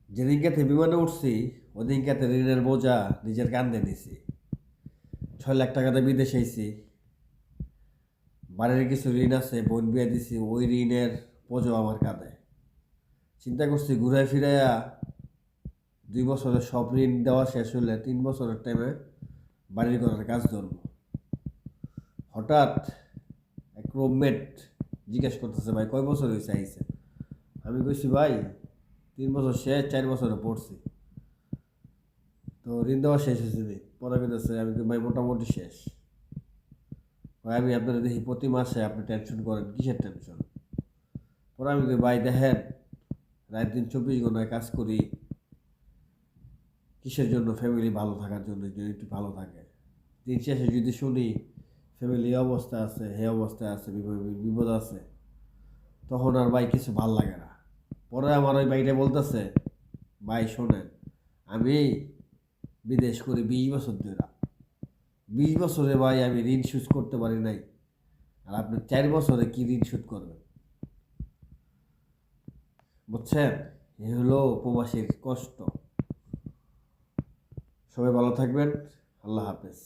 যেদিনকাতে বিমানে উঠছি ওদিনকাতে ঋণের বোঝা নিজের কাঁধে নিছি। 6 লাখ টাকাতে বিদেশে আইছি। বাড়ির কিছু ঋণ আছে, বোন বিয়ে দিছি, ওই ঋণের বোঝা আমার কাঁধে। চিন্তা করছি ঘুরায় ফিরাইয়া 2 বছরের সব ঋণ দেওয়া শেষ হলে 3 বছরের টাইমে বাড়ির ঘরের কাজ ধরবো। হঠাৎ এক রুমমেট জিজ্ঞেস করতেছে, ভাই কয় বছর হয়েছে আইছে? আমি কইছি ভাই 3 বছর শেষ, 4 বছরে পড়ছি। তো ঋণ দেওয়া শেষ হয়েছে নি? পরে কইতেছে, আমি কই ভাই মোটামুটি শেষ। ভাই আমি আপনারা দেখি প্রতি মাসে আপনি টেনশন করেন, কিসের টেনশন? পরে আমি কই ভাই দেখেন, রাত দিন 24 ঘন্টায় কাজ করি, কিসের জন্য? ফ্যামিলি ভালো থাকার জন্য, যদি একটু ভালো থাকে। দিন শেষে যদি শুনি ফ্যামিলি এই অবস্থা আছে, হে অবস্থায় আছে, বিপদ আছে, তখন আর ভাই কিছু ভাল লাগে না। পরে আমার ওই ভাইটা বলতেছে, ভাই শোনেন, আমি বিদেশ করি 20 বছর ধরে। 20 বছরে ভাই আমি ঋণ শোধ করতে পারি নাই, আর আপনি 4 বছরে কি ঋণ শোধ করবেন? বুঝছেন? এ হলো প্রবাসীর কষ্ট। সবাই ভালো থাকবেন। আল্লাহ হাফেজ।